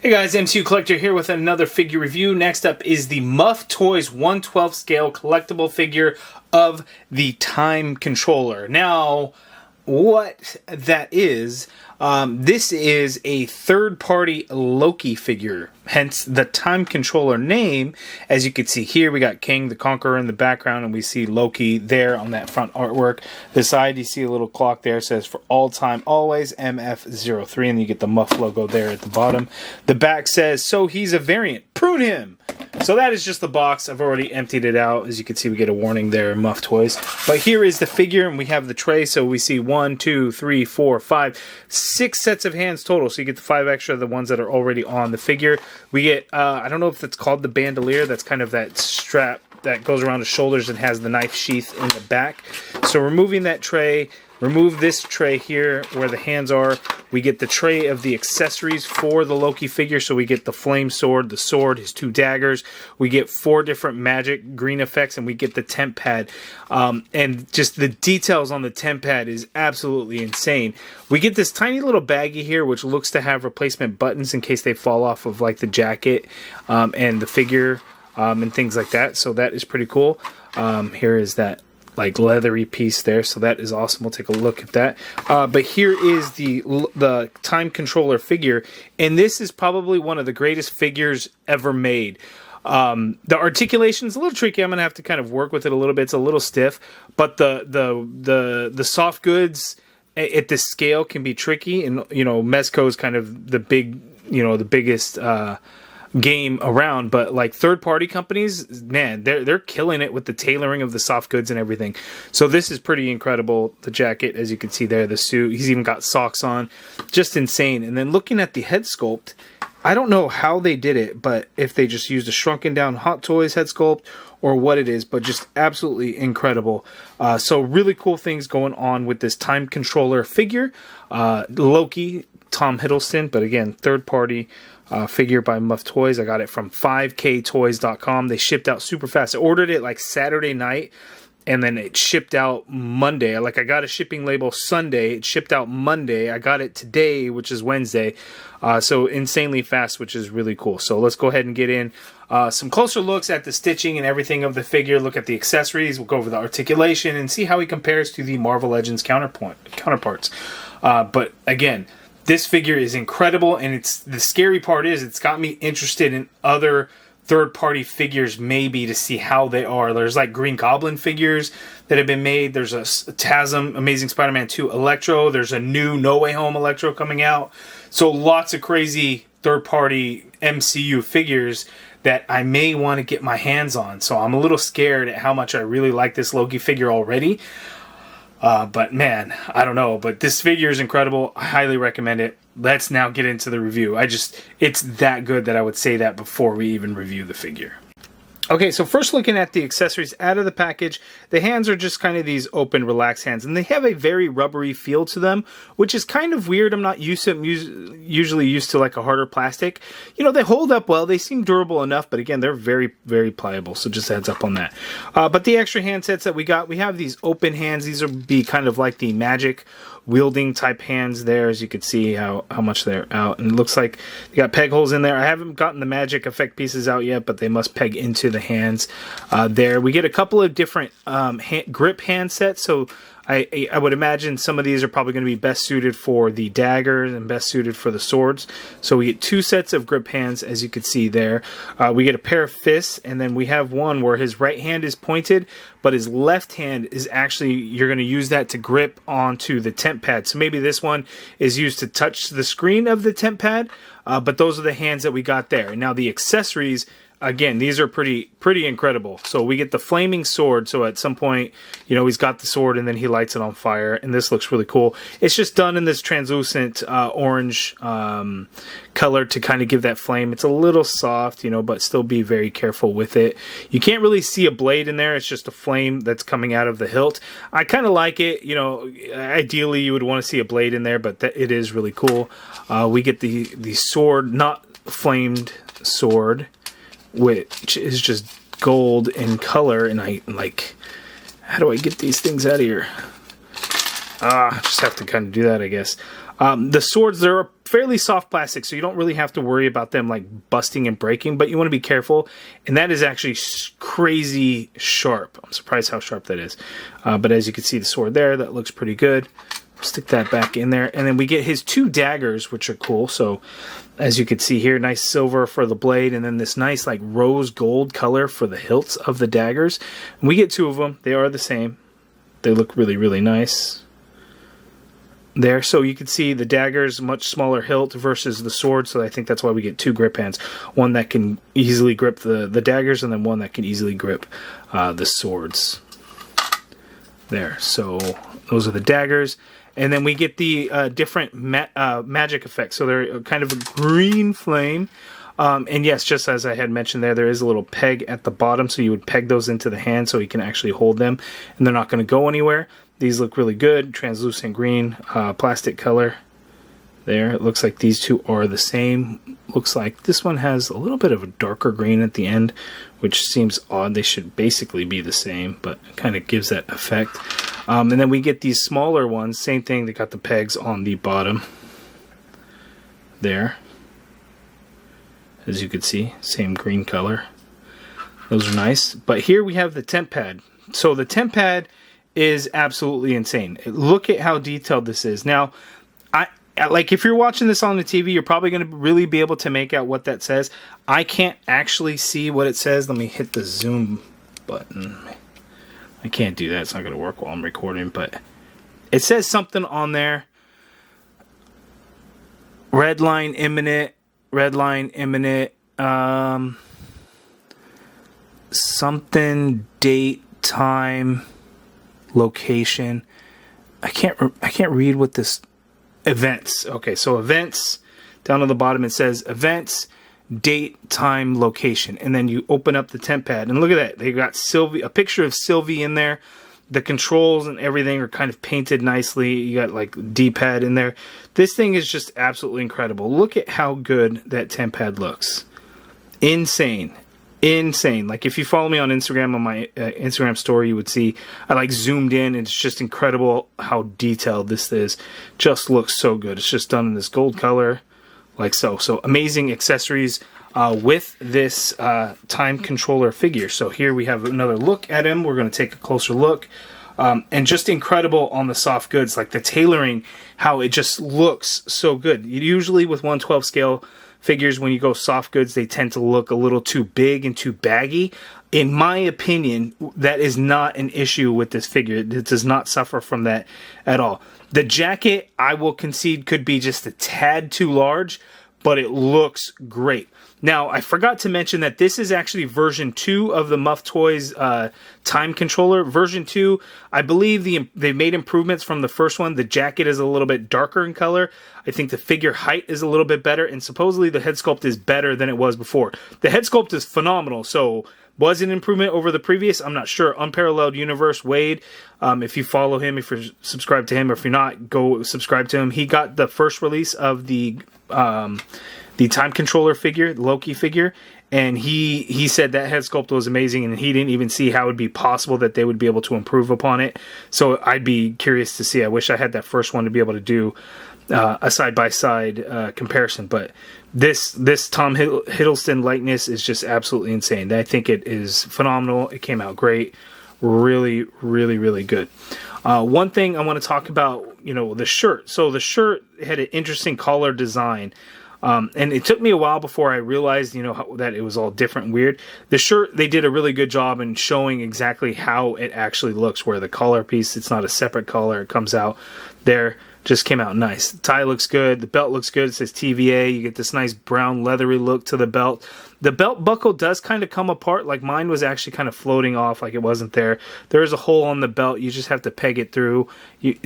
Hey guys, MCU Collector here with another figure review. Next up is the Muff Toys 112 scale collectible figure of the Time Controller. Now, what that is, this is a third-party Loki figure, hence the Time Controller name. As you can see here, we got King the Conqueror in the background, and we see Loki there on that front artwork. The side, you see a little clock there, says for all time, always MF03, and you get the Muff logo there at the bottom. The back says, so he's a variant, prune him! So that is just the box. I've already emptied it out. As you can see, we get a warning there, Muff Toys. But here is the figure, and we have the tray. So we see 1, 2, 3, 4, 5, 6 sets of hands total. So you get the 5 extra, the ones that are already on the figure. We get, I don't know if it's called the bandolier. That's kind of that strap that goes around the shoulders and has the knife sheath in the back. So removing that tray, remove this tray here where the hands are. We get the tray of the accessories for the Loki figure. So we get the flame sword, the sword, his 2 daggers. We get 4 different magic green effects, and we get the temp pad. And just the details on the temp pad is absolutely insane. We get this tiny little baggie here, which looks to have replacement buttons in case they fall off of like the jacket and the figure and things like that. So that is pretty cool. Here is that like leathery piece there, so that is awesome. We'll take a look at that. But here is the Time Controller figure, and this is probably one of the greatest figures ever made. The articulation is a little tricky. I'm gonna have to kind of work with it a little bit. It's a little stiff, but the soft goods at this scale can be tricky, and you know, Mezco is kind of the big, you know, the biggest game around, but like third-party companies, man, they're killing it with the tailoring of the soft goods and everything. So this is pretty incredible. The jacket, as you can see there, the suit, he's even got socks on, just insane. And then looking at the head sculpt, I don't know how they did it, but if they just used a shrunken down Hot Toys head sculpt or what it is, but just absolutely incredible. So really cool things going on with this Time Controller figure. Loki, Tom Hiddleston, but again, third-party figure by Muff Toys. I got it from 5ktoys.com. They shipped out super fast. I ordered it like Saturday night, and then it shipped out Monday. Like, I got a shipping label Sunday. It shipped out Monday. I got it today, which is Wednesday. So insanely fast, which is really cool. So let's go ahead and get in some closer looks at the stitching and everything of the figure. Look at the accessories. We'll go over the articulation and see how he compares to the Marvel Legends counterparts. But again, this figure is incredible, and the scary part is it's got me interested in other third-party figures maybe to see how they are. There's like Green Goblin figures that have been made. There's a TASM, Amazing Spider-Man 2 Electro. There's a new No Way Home Electro coming out. So lots of crazy third-party MCU figures that I may want to get my hands on. So I'm a little scared at how much I really like this Loki figure already. But man, I don't know. But this figure is incredible. I highly recommend it. Let's now get into the review. It's that good that I would say that before we even review the figure. Okay, so first looking at the accessories out of the package, the hands are just kind of these open, relaxed hands, and they have a very rubbery feel to them, which is kind of weird. I'm not usually used to like a harder plastic. You know, they hold up well. They seem durable enough, but again, they're very, very pliable, so just a heads up on that. But the extra hand sets that we got, we have these open hands. These will be kind of like the magic wielding type hands there, as you can see how much they're out, and it looks like they got peg holes in there. I haven't gotten the magic effect pieces out yet, but they must peg into the hands there. We get a couple of different grip hand sets, so I would imagine some of these are probably going to be best suited for the daggers and best suited for the swords. So we get 2 sets of grip hands, as you can see there. We get a pair of fists, and then we have one where his right hand is pointed, but his left hand is actually, you're going to use that to grip onto the temp pad. So maybe this one is used to touch the screen of the temp pad, but those are the hands that we got there. And now the accessories, again, these are pretty incredible. So we get the flaming sword. So at some point, you know, he's got the sword and then he lights it on fire. And this looks really cool. It's just done in this translucent orange color to kind of give that flame. It's a little soft, you know, but still be very careful with it. You can't really see a blade in there. It's just a flame that's coming out of the hilt. I kind of like it. You know, ideally you would want to see a blade in there, but it is really cool. We get the sword, not flamed sword, which is just gold in color, and I like, how do I get these things out of here? I just have to kind of do that, I guess. The swords, they're fairly soft plastic, so you don't really have to worry about them like busting and breaking, but you want to be careful. And that is actually crazy sharp. I'm surprised how sharp that is. But as you can see the sword there, that looks pretty good. Stick that back in there. And then we get his 2 daggers, which are cool. So as you can see here, nice silver for the blade, and then this nice like rose gold color for the hilts of the daggers. And we get 2 of them. They are the same. They look really, really nice there. So you can see the daggers, much smaller hilt versus the sword, so I think that's why we get 2 grip hands. One that can easily grip the daggers, and then one that can easily grip the swords there. So those are the daggers. And then we get the different magic effects. So they're kind of a green flame. And yes, just as I had mentioned there is a little peg at the bottom, so you would peg those into the hand so you can actually hold them, and they're not going to go anywhere. These look really good. Translucent green, plastic color there. It looks like these 2 are the same. Looks like this one has a little bit of a darker green at the end, which seems odd. They should basically be the same, but it kind of gives that effect. And then we get these smaller ones. Same thing. They got the pegs on the bottom there. As you can see, same green color. Those are nice. But here we have the temp pad. So the temp pad is absolutely insane. Look at how detailed this is. Now, like if you're watching this on the TV, you're probably going to really be able to make out what that says. I can't actually see what it says. Let me hit the zoom button. I can't do that. It's not going to work while I'm recording, but it says something on there. Red line imminent. Red line imminent. Something, date, time, location. I can't read what this events. Okay, so events down on the bottom, it says events, date, time, location, and then you open up the temp pad and look at that. They got Sylvie, a picture of Sylvie in there. The controls and everything are kind of painted nicely. You got like D-pad in there. This thing is just absolutely incredible. Look at how good that temp pad looks. Insane. Insane. Like if you follow me on Instagram, on my Instagram story, you would see I like zoomed in, and it's just incredible how detailed this is. Just looks so good. It's just done in this gold color, like so. So amazing accessories with this time controller figure. So here we have another look at him. We're going to take a closer look. And just incredible on the soft goods, like the tailoring, how it just looks so good. Usually with 112 scale figures, when you go soft goods, they tend to look a little too big and too baggy. In my opinion, that is not an issue with this figure. It does not suffer from that at all. The jacket, I will concede, could be just a tad too large, but it looks great. Now, I forgot to mention that this is actually version 2 of the Muff Toys time controller. Version 2, I believe they made improvements from the first one. The jacket is a little bit darker in color. I think the figure height is a little bit better, and supposedly the head sculpt is better than it was before. The head sculpt is phenomenal, so was it an improvement over the previous? I'm not sure. Unparalleled Universe, Wade, if you follow him, if you're subscribed to him, or if you're not, go subscribe to him. He got the first release of the time controller figure, the Loki figure, and he said that head sculpt was amazing, and he didn't even see how it would be possible that they would be able to improve upon it. So I'd be curious to see. I wish I had that first one to be able to do a side-by-side comparison, but this Tom Hiddleston likeness is just absolutely insane. I think it is phenomenal. It came out great. Really, really, really good. One thing I want to talk about, the shirt. So the shirt had an interesting collar design. And it took me a while before I realized, that it was all different and weird. The shirt, they did a really good job in showing exactly how it actually looks, where the collar piece, it's not a separate collar. It comes out there. Just came out nice. The tie looks good. The belt looks good. It says TVA. You get this nice brown leathery look to the belt. The belt buckle does kind of come apart. Like mine was actually kind of floating off, like it wasn't there. There is a hole on the belt. You just have to peg it through. You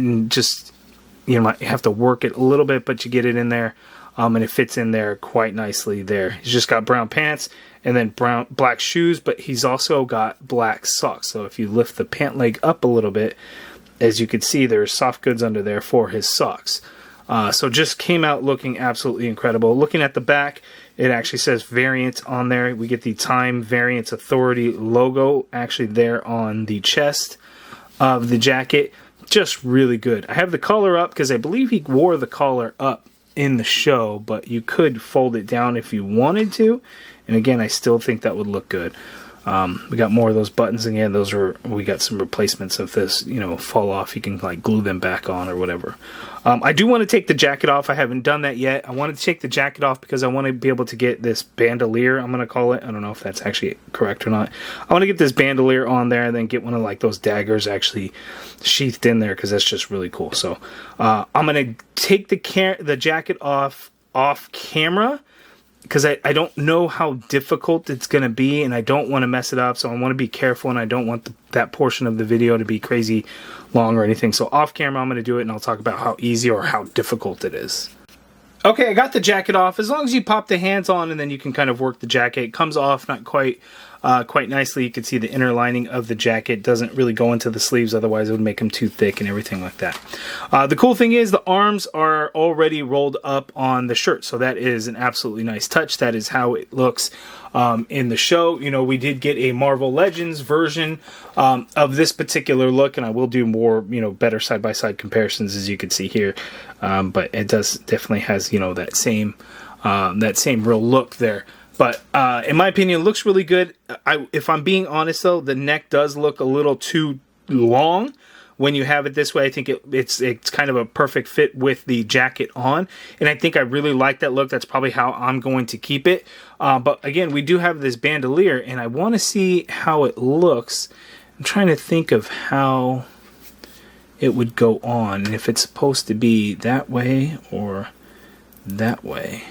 might have to work it a little bit, but you get it in there. And it fits in there quite nicely there. He's just got brown pants and then black shoes, but he's also got black socks. So if you lift the pant leg up a little bit, as you can see, there's soft goods under there for his socks. So just came out looking absolutely incredible. Looking at the back, it actually says Variant on there. We get the Time Variant Authority logo actually there on the chest of the jacket. Just really good. I have the collar up because I believe he wore the collar up in the show, but you could fold it down if you wanted to. And again, I still think that would look good. We got more of those buttons again. We got some replacements of this, you know, fall off. You can like glue them back on or whatever. I do want to take the jacket off. I haven't done that yet. I wanted to take the jacket off because I want to be able to get this bandolier, I'm going to call it. I don't know if that's actually correct or not. I want to get this bandolier on there and then get one of like those daggers actually sheathed in there because that's just really cool. So I'm going to take the jacket off camera, because I don't know how difficult it's going to be, and I don't want to mess it up, so I want to be careful, and I don't want that portion of the video to be crazy long or anything. So off camera, I'm going to do it, and I'll talk about how easy or how difficult it is. Okay, I got the jacket off. As long as you pop the hands on, and then you can kind of work the jacket. It comes off not quite nicely. You can see the inner lining of the jacket doesn't really go into the sleeves, otherwise it would make them too thick and everything like that. The cool thing is the arms are already rolled up on the shirt, so that is an absolutely nice touch. That is how it looks in the show. You know, we did get a Marvel Legends version of this particular look, and I will do more, you know, better side-by-side comparisons, as you can see here. But it definitely has, you know, that same real look there. But in my opinion, it looks really good. If I'm being honest, though, the neck does look a little too long when you have it this way. I think it's kind of a perfect fit with the jacket on, and I think I really like that look. That's probably how I'm going to keep it. But again, we do have this bandolier, and I want to see how it looks. I'm trying to think of how it would go on, and if it's supposed to be that way or that way.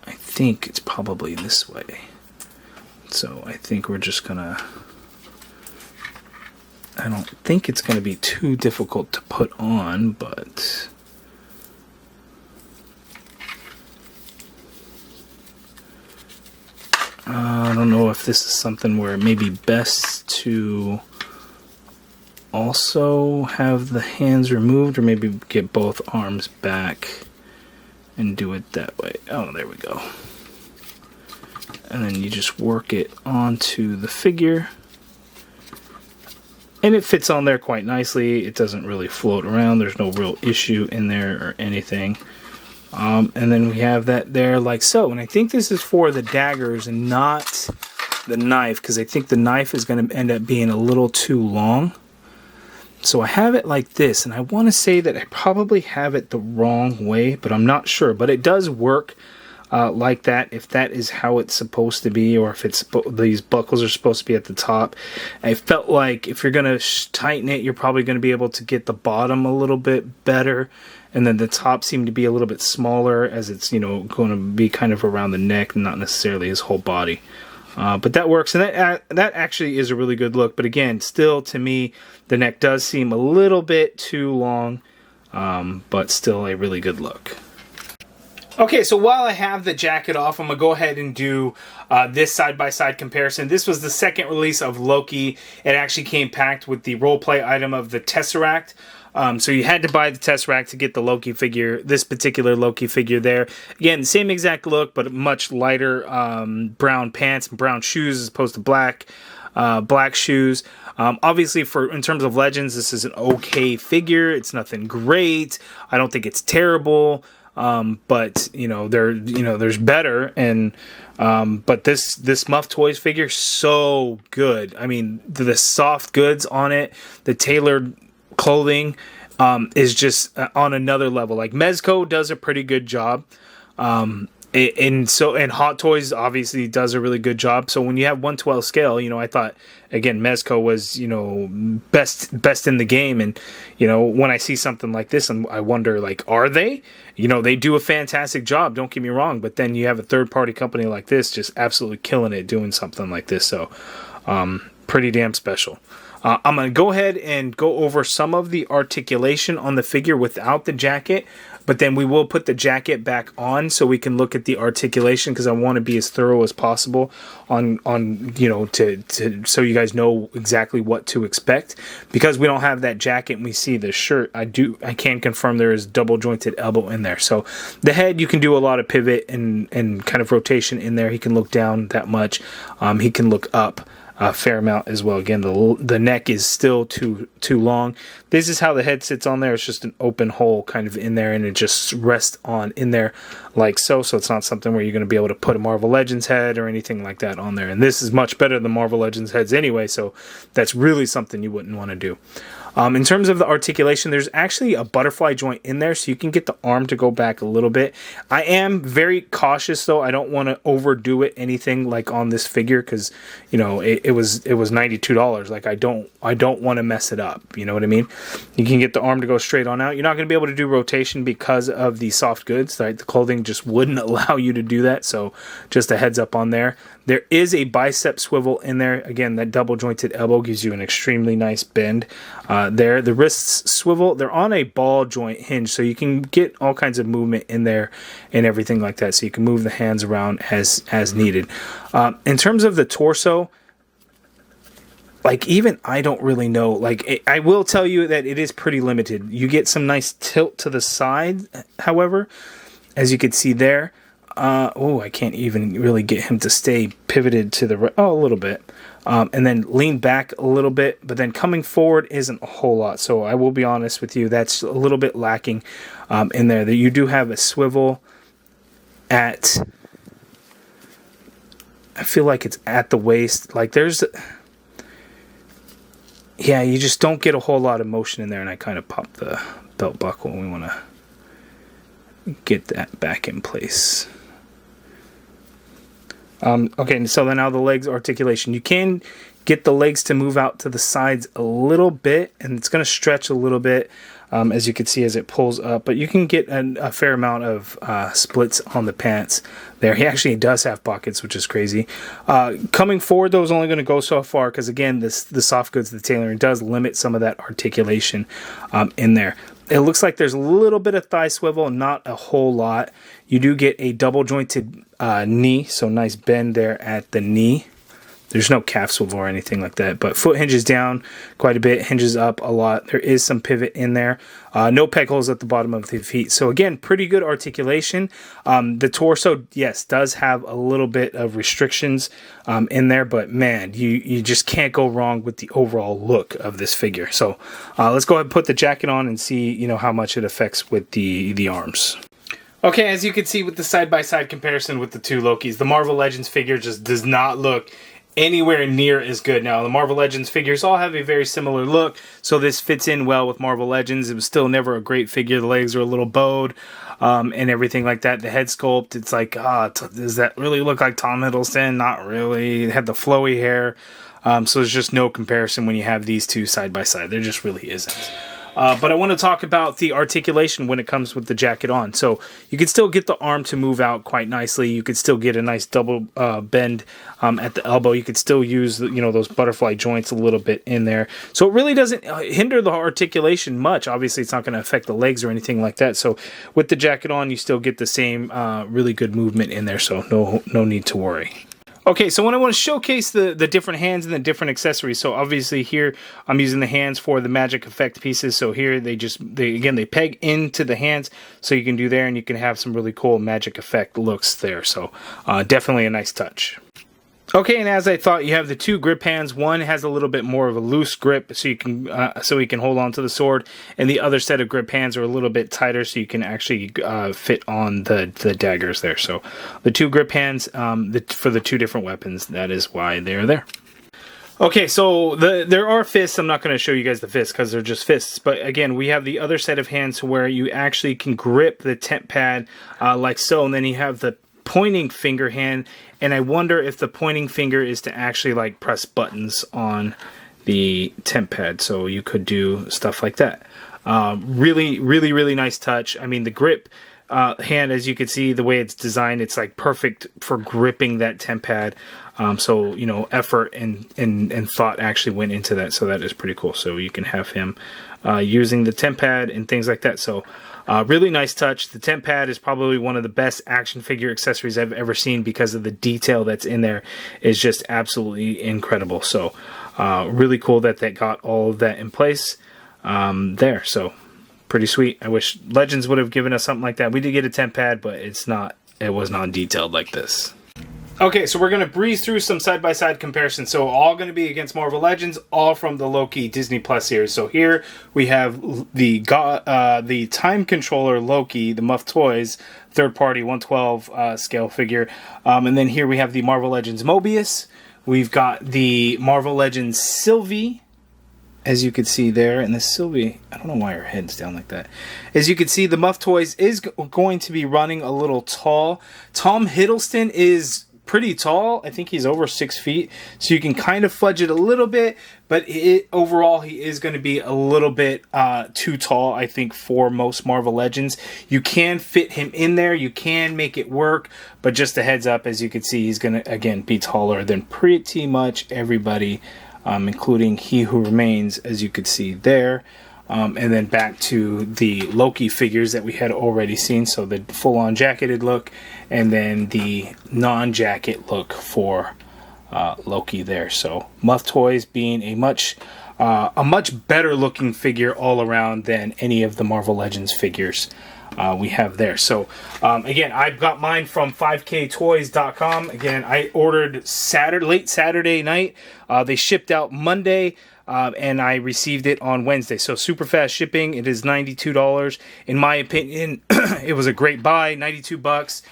I think it's probably this way. So I think we're just gonna... I don't think it's gonna be too difficult to put on, but... I don't know if this is something where it may be best to also have the hands removed, or maybe get both arms back and do it that way. Oh, there we go. And then you just work it onto the figure. And it fits on there quite nicely. It doesn't really float around. There's no real issue in there or anything. And then we have that there like so. And I think this is for the daggers and not the knife, because I think the knife is going to end up being a little too long. So I have it like this, and I want to say that I probably have it the wrong way, but I'm not sure. But it does work like that, if that is how it's supposed to be, or if it's these buckles are supposed to be at the top. I felt like if you're going to tighten it, you're probably going to be able to get the bottom a little bit better, and then the top seemed to be a little bit smaller, as it's, you know, going to be kind of around the neck, not necessarily his whole body. But that works, and that actually is a really good look. But again, still, to me, the neck does seem a little bit too long, but still a really good look. Okay, so while I have the jacket off, I'm going to go ahead and do this side-by-side comparison. This was the second release of Loki. It actually came packed with the role-play item of the Tesseract. So you had to buy the Tesseract to get the Loki figure, this particular Loki figure there. Again, same exact look, but much lighter brown pants and brown shoes as opposed to black shoes. Obviously, in terms of Legends, this is an okay figure. It's nothing great. I don't think it's terrible. But there's better, and but this Muff Toys figure, so good. I mean, the soft goods on it, the tailored clothing is just on another level. Like Mezco does a pretty good job, and Hot Toys obviously does a really good job. So when you have 112 scale, I thought again Mezco was best in the game, and when I see something like this, and I wonder, like, are they? They do a fantastic job, don't get me wrong, but then you have a third-party company like this just absolutely killing it doing something like this. So pretty damn special. I'm going to go ahead and go over some of the articulation on the figure without the jacket, but then we will put the jacket back on so we can look at the articulation, because I want to be as thorough as possible on so you guys know exactly what to expect. Because we don't have that jacket and we see the shirt, I can confirm there is double jointed elbow in there. So the head, you can do a lot of pivot and kind of rotation in there. He can look down that much. He can look up. a fair amount as well. Again, the neck is still too long. This is how the head sits on there. It's just an open hole kind of in there, and it just rests on in there like so. So it's not something where you're going to be able to put a Marvel Legends head or anything like that on there. And this is much better than Marvel Legends heads anyway, so that's really something you wouldn't want to do. In terms of the articulation, there's actually a butterfly joint in there, so you can get the arm to go back a little bit. I am very cautious, though. I don't want to overdo it anything like on this figure, because you know it was $92. Like I don't want to mess it up. You know what I mean? You can get the arm to go straight on out. You're not going to be able to do rotation because of the soft goods. Right? The clothing just wouldn't allow you to do that. So just a heads up on there. There is a bicep swivel in there. Again, that double jointed elbow gives you an extremely nice bend there. The wrists swivel. They're on a ball joint hinge, so you can get all kinds of movement in there and everything like that. So you can move the hands around as needed. In terms of the torso, like even I don't really know. Like I will tell you that it is pretty limited. You get some nice tilt to the side, however, as you can see there. Oh, I can't even really get him to stay pivoted to the right. Oh, a little bit. And then lean back a little bit. But then coming forward isn't a whole lot. So I will be honest with you, that's a little bit lacking in there. That you do have a swivel at... I feel like it's at the waist. Like there's... Yeah, you just don't get a whole lot of motion in there. And I kind of popped the belt buckle. We want to get that back in place. Okay, so then now the legs articulation. You can get the legs to move out to the sides a little bit, and it's going to stretch a little bit, as you can see as it pulls up. But you can get a fair amount of splits on the pants there. He actually does have pockets, which is crazy. Coming forward, though, is only going to go so far because, again, the soft goods, the tailoring does limit some of that articulation in there. It looks like there's a little bit of thigh swivel, not a whole lot. You do get a double jointed knee, so nice bend there at the knee. There's no calf swivel or anything like that, but foot hinges down quite a bit, hinges up a lot. There is some pivot in there. No peg holes at the bottom of the feet. So again, pretty good articulation. The torso, yes, does have a little bit of restrictions in there, but man, you just can't go wrong with the overall look of this figure. So let's go ahead and put the jacket on and see, how much it affects with the arms. Okay, as you can see with the side-by-side comparison with the two Lokis, the Marvel Legends figure just does not look anywhere near as good. Now, the Marvel Legends figures all have a very similar look, so this fits in well with Marvel Legends. It was still never a great figure. The legs are a little bowed and everything like that. The head sculpt, it's like, does that really look like Tom Hiddleston? Not really. It had the flowy hair, so there's just no comparison when you have these two side by side. There just really isn't. But I want to talk about the articulation when it comes with the jacket on. So you can still get the arm to move out quite nicely. You could still get a nice double bend at the elbow. You could still use those butterfly joints a little bit in there. So it really doesn't hinder the articulation much. Obviously, it's not going to affect the legs or anything like that. So with the jacket on, you still get the same really good movement in there. So no need to worry. Okay, so when I want to showcase the different hands and the different accessories, so obviously here I'm using the hands for the magic effect pieces. So here they peg into the hands, so you can do there, and you can have some really cool magic effect looks there. So definitely a nice touch. Okay, and as I thought, you have the two grip hands. One has a little bit more of a loose grip, so you can hold on to the sword, and the other set of grip hands are a little bit tighter, so you can actually fit on the daggers there. So the two grip hands for the two different weapons, that is why they're there. Okay, so there are fists. I'm not going to show you guys the fists because they're just fists. But again, we have the other set of hands where you actually can grip the temp pad like so, and then you have the pointing finger hand, and I wonder if the pointing finger is to actually like press buttons on the temp pad, so you could do stuff like that. Really nice touch. I mean, the grip hand, as you can see, the way it's designed, it's like perfect for gripping that temp pad. So effort and thought actually went into that, so that is pretty cool. So you can have him using the temp pad and things like that. So really nice touch. The temp pad is probably one of the best action figure accessories I've ever seen because of the detail that's in there. Is just absolutely incredible. So really cool that they got all of that in place there. So pretty sweet. I wish Legends would have given us something like that. We did get a temp pad, but it was not detailed like this. Okay, so we're going to breeze through some side-by-side comparisons. So all going to be against Marvel Legends, all from the Loki Disney Plus series. So here we have the Time Controller Loki, the Muff Toys, third-party 112 scale figure. And then here we have the Marvel Legends Mobius. We've got the Marvel Legends Sylvie, as you can see there. And the Sylvie, I don't know why her head's down like that. As you can see, the Muff Toys is going to be running a little tall. Tom Hiddleston is pretty tall. I think he's over 6 feet, so you can kind of fudge it a little bit, but overall he is going to be a little bit too tall, I think, for most Marvel Legends. You can fit him in there, you can make it work, but just a heads up, as you can see, he's going to again be taller than pretty much everybody, including He Who Remains, as you could see there. And then back to the Loki figures that we had already seen. So the full-on jacketed look, and then the non-jacket look for Loki there. So Muff Toys being a much better looking figure all around than any of the Marvel Legends figures we have there. So again, I got mine from 5ktoys.com. Again, I ordered late Saturday night. They shipped out Monday. And I received it on Wednesday. So super fast shipping. It is $92. In my opinion, it was a great buy. $92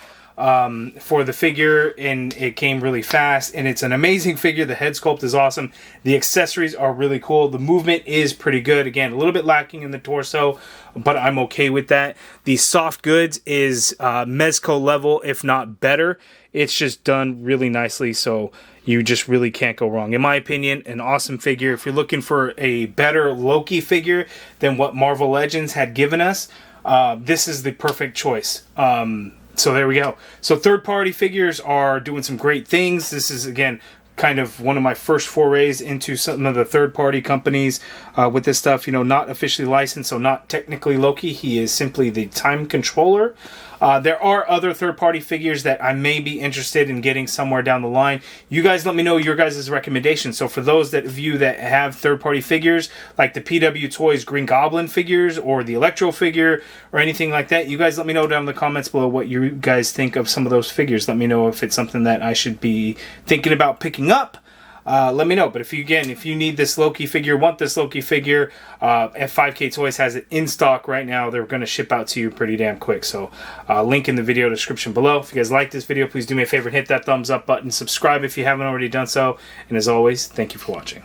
for the figure, and it came really fast. And it's an amazing figure. The head sculpt is awesome. The accessories are really cool. The movement is pretty good. Again, a little bit lacking in the torso, but I'm okay with that. The soft goods is Mezco level, if not better. It's just done really nicely, so you just really can't go wrong. In my opinion, an awesome figure. If you're looking for a better Loki figure than what Marvel Legends had given us, this is the perfect choice. So there we go. So third-party figures are doing some great things. This is, again, kind of one of my first forays into some of the third-party companies with this stuff. You know, not officially licensed, so not technically Loki. He is simply the Time Controller. There are other third-party figures that I may be interested in getting somewhere down the line. You guys let me know your guys' recommendations. So for those of you that have third-party figures, like the PW Toys Green Goblin figures or the Electro figure or anything like that, you guys let me know down in the comments below what you guys think of some of those figures. Let me know if it's something that I should be thinking about picking up. Let me know. But if you need this Loki figure, want this Loki figure, F5K Toys has it in stock right now. They're going to ship out to you pretty damn quick. So link in the video description below. If you guys like this video, please do me a favor and hit that thumbs up button. Subscribe if you haven't already done so. And as always, thank you for watching.